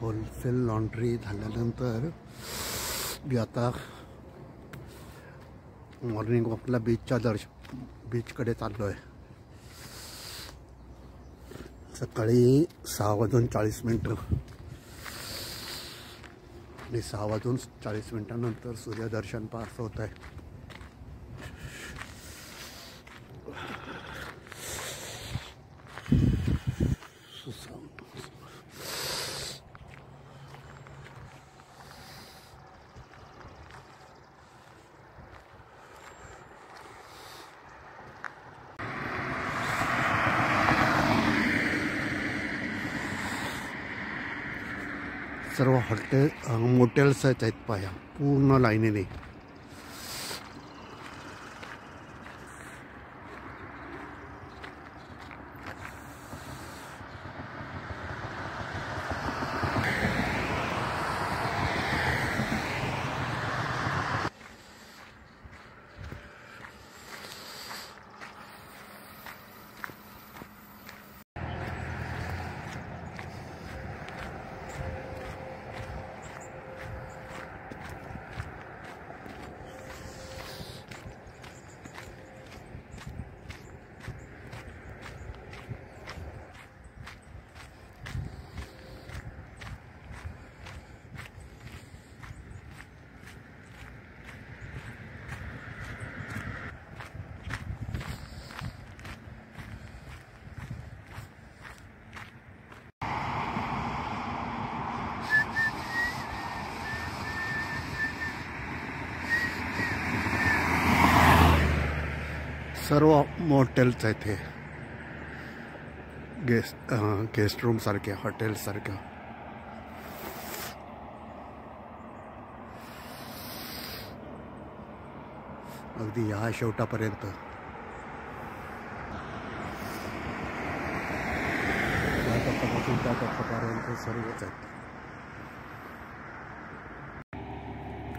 Wholesale laundry झाल्यानंतर मी आता morning वॉकला बीचकडे चाललो आहे. सकाळी 6:40 आणि 6:40 सूर्यदर्शन पास होत आहे. सर्व मोटेल्स आहेत पाया पूर्ण लाईनीने. सर्व मोटेल्स आहेत हे, गेस्ट रूम सारख्या, हॉटेल्स सारख्या. अगदी या शेवटापर्यंत या टप्प्यापासून त्या टप्प्यापर्यंत सर्वच आहेत.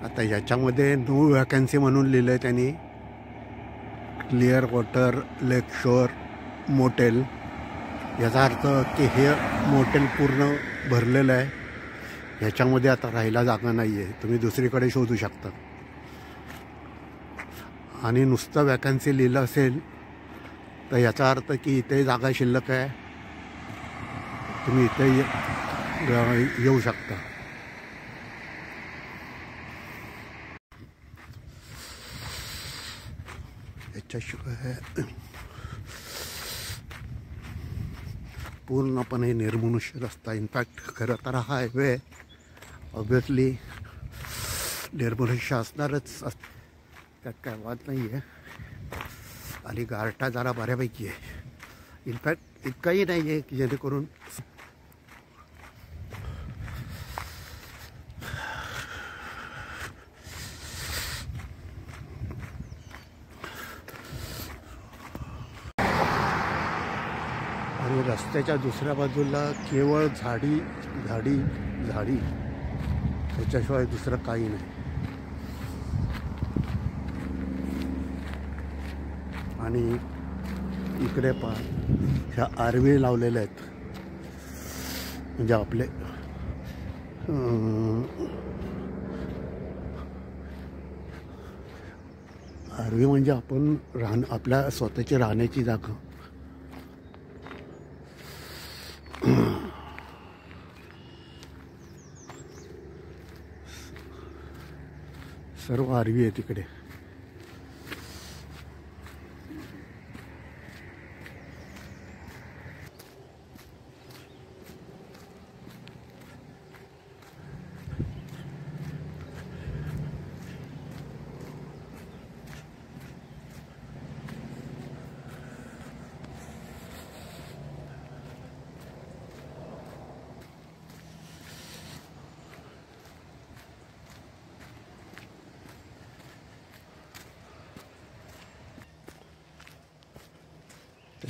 आता याच्यामध्ये नो वॅकन्सी म्हणून लिहिलं आहे त्यांनी. क्लिअर वॉटर लेक शोअर मोटेल, याचा अर्थ की हे मोटेल पूर्ण भरलेलं आहे. ह्याच्यामध्ये आता राहायला जागा नाही आहे, तुम्ही दुसरीकडे शोधू शकता. आणि नुसतं वॅकन्सी लिहिलं असेल तर याचा अर्थ की इथे जागा शिल्लक आहे, तुम्ही इथे येऊ शकता. याच्याशिवाय पूर्णपणे निर्मनुष्य रस्ता. इनफॅक्ट खरं तर हा हायवे ऑब्वियसली निर्मनुष्य असणारच, त्यात काय वाद नाही आहे. आणि गारठा जरा बऱ्यापैकी आहे. इनफॅक्ट इतकाही नाही आहे की जेणेकरून आणि रस्त्याच्या दुसऱ्या बाजूला केवळ झाडी झाडी झाडी, त्याच्याशिवाय दुसरं काही नाही. आणि इकडे ह्या आरवी लावलेल्या आहेत, म्हणजे आपले आरवी म्हणजे आपण आपल्या स्वतःची राहण्याची जागा. सर्व आरवी आहे तिकडे.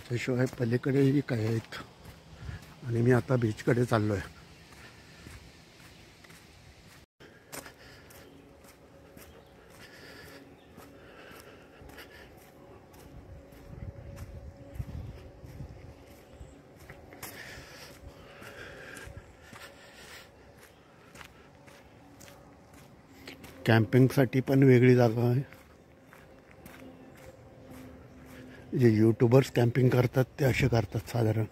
त्याशिवाय पलीकडेही काय आहेत. आणि मी आता बीचकडे चाललो आहे. कॅम्पिंगसाठी पण वेगळी जागा आहे. जे यूट्यूबर्स कॅम्पिंग करतात ते असे करतात साधारण.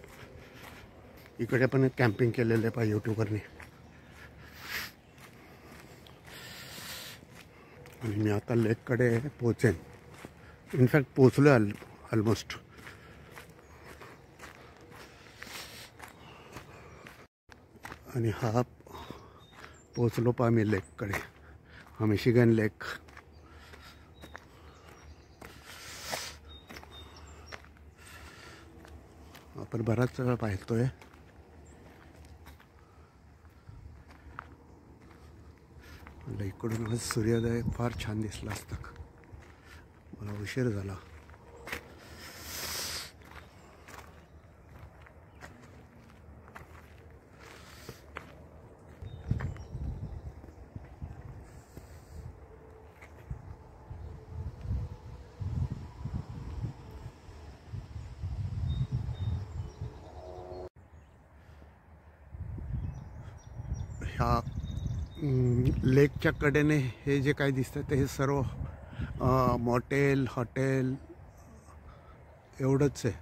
इकडे पण कॅम्पिंग केलेलं आहे पहा यूट्यूबरने. आणि मी आता लेककडे पोचेन. इनफॅक्ट पोचलो ऑलमोस्ट. आणि हा पोचलो पहा मी लेककडे. हा मिशिगन लेक. आपण बराच वेळा पाहतोय. मला इकडून आज सूर्योदय फार छान दिसला असता. मला उशीर झाला. ह्या लेकच्या कडेने हे जे काही दिसतं ते हे सर्व मॉटेल हॉटेल एवढंच आहे.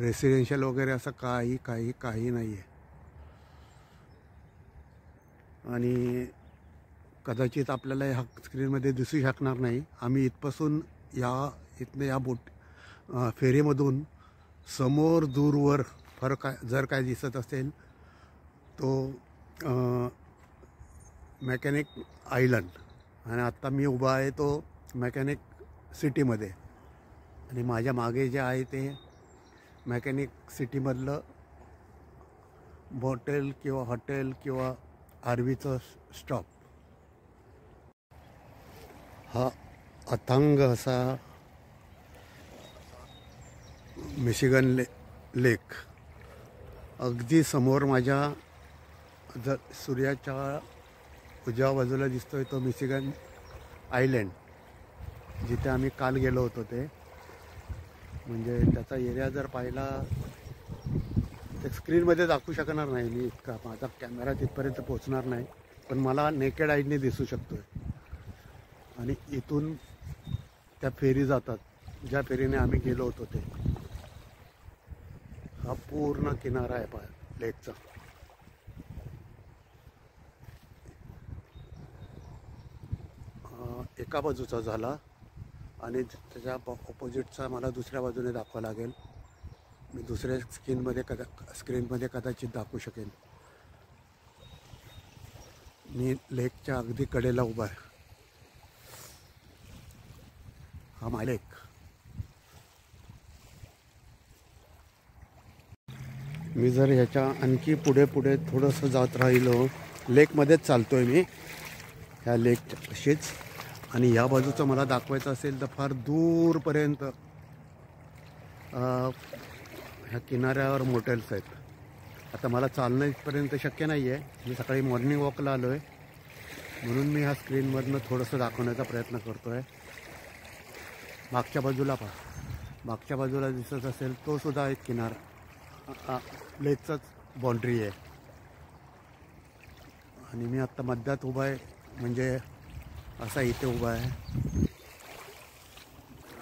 रेसिडेन्शियल वगैरे असं काही नाही आहे. आणि कदाचित आपल्याला ह्या स्क्रीनमध्ये दिसू शकणार नाही. आम्ही इथपासून इथनं या फेरीमधून समोर दूरवर जर काय दिसत असेल तो मेकॅनिक आयलंड. आणि आत्ता मी उभा आहे तो मेकॅनिक सिटीमध्ये. आणि माझ्या मागे जे आहे ते मेकॅनिक सिटीमधलं मोटेल किंवा हॉटेल किंवा आरवीचं स्टॉप. हा अथांग असा मिशिगन लेक अगदी समोर माझ्या सूर्याच्या उजव्या बाजूला दिसतोय तो मिशिगन आयलंड, जिथे आम्ही काल गेलो होतो. ते म्हणजे त्याचा एरिया जर पाहिला ते स्क्रीनमध्ये दाखवू शकणार नाही मी. इतका माझा कॅमेरा तिथपर्यंत पोचणार नाही, पण मला नेकेड आईने दिसू शकतोय. आणि इथून त्या फेरी जातात, ज्या फेरीने आम्ही गेलो होतो ते. हा पूर्ण किनारा आहे पहा लेकचा. एका बाजूचा झाला आणि त्याच्या ऑपोजिटचा मला दुसऱ्या बाजूने दाखवावं लागेल. मी दुसऱ्या स्क्रीनमध्ये कदाचित दाखवू शकेन. मी लेकच्या अगदी कडेला उभा आहे. हा माझा लेक. मी जर ह्याच्या आणखी पुढे थोडंसं जात राहिलो, लेकमध्येच चालतोय मी ह्या लेकच्या तशीच. आणि ह्या बाजूचं मला दाखवायचं असेल तर फार दूरपर्यंत ह्या किनाऱ्यावर मोटेल्स आहेत. आता मला चालणं इथपर्यंत शक्य नाही आहे. मी सकाळी मॉर्निंग वॉकला आलो आहे, म्हणून मी ह्या स्क्रीनमधनं थोडंसं दाखवण्याचा प्रयत्न करतो आहे. मागच्या बाजूला पहा, मागच्या बाजूला दिसत असेल तो सुद्धा एक किनारा लेकचाच बाउंड्री आहे. आणि मी आत्ता मध्यात उभा आहे, म्हणजे असा इथे उभा आहे.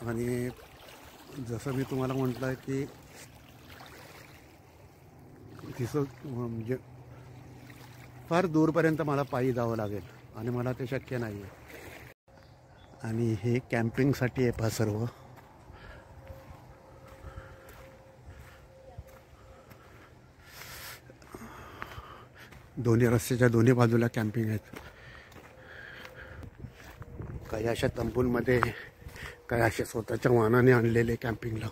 आणि जसं मी तुम्हाला म्हटलं आहे की म्हणजे फार दूरपर्यंत मला पायी जावं लागेल आणि मला ते शक्य नाही आहे. आणि हे कॅम्पिंगसाठी आहे पहा सर्व. दोन्ही रस्त्याच्या दोन्ही बाजूला कॅम्पिंग आहेत. काही अशा तंबूंमध्ये, काही अशा स्वतःच्या वाहनाने आणलेले कॅम्पिंगला.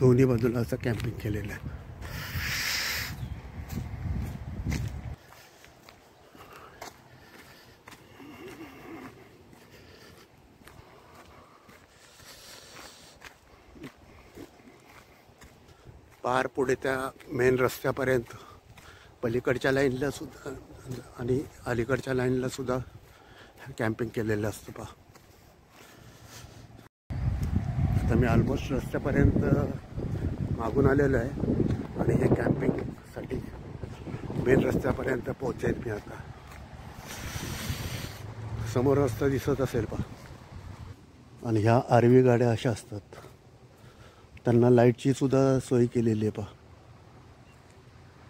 दोन्ही बाजूला असं कॅम्पिंग केलेलं आहे. पार पुढे त्या मेन रस्त्यापर्यंत पलीकडच्या लाईनला सुद्धा आणि अलीकडच्या लाईनला सुद्धा कॅम्पिंग केलेलं असतं पहा. आता मी ऑलमोस्ट रस्त्यापर्यंत मागून आलेलो आहे आणि हे कॅम्पिंगसाठी मेन रस्त्यापर्यंत पोहोचेल मी आता. समोर रस्ता दिसत असेल पहा. आणि ह्या आरवी गाड्या अशा असतात, त्यांना लाईटची सुद्धा सोय केलेली आहे पहा.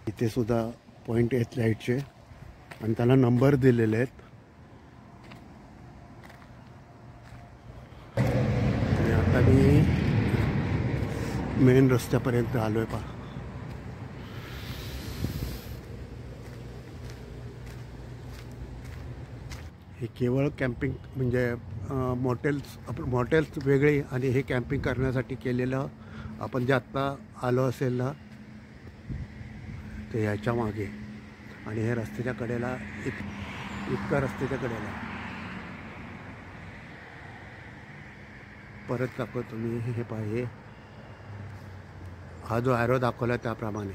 इथे सुद्धा पॉईंट आहेत लाईटचे आणि त्यांना नंबर दिलेले आहेत. आणि आता मी मेन रस्त्यापर्यंत आलो आहे पहा. हे केवळ कॅम्पिंग म्हणजे मॉटेल्स वेगळे आणि हे कॅम्पिंग करण्यासाठी केलेलं. आपण जे आत्ता आलो असेल ना ते ह्याच्या मागे. आणि हे रस्त्याच्या कडेला इतका रस्त्याच्या कडेला परत दाखवतो मी. हे पाहिजे हा जो ॲरो दाखवला त्याप्रमाणे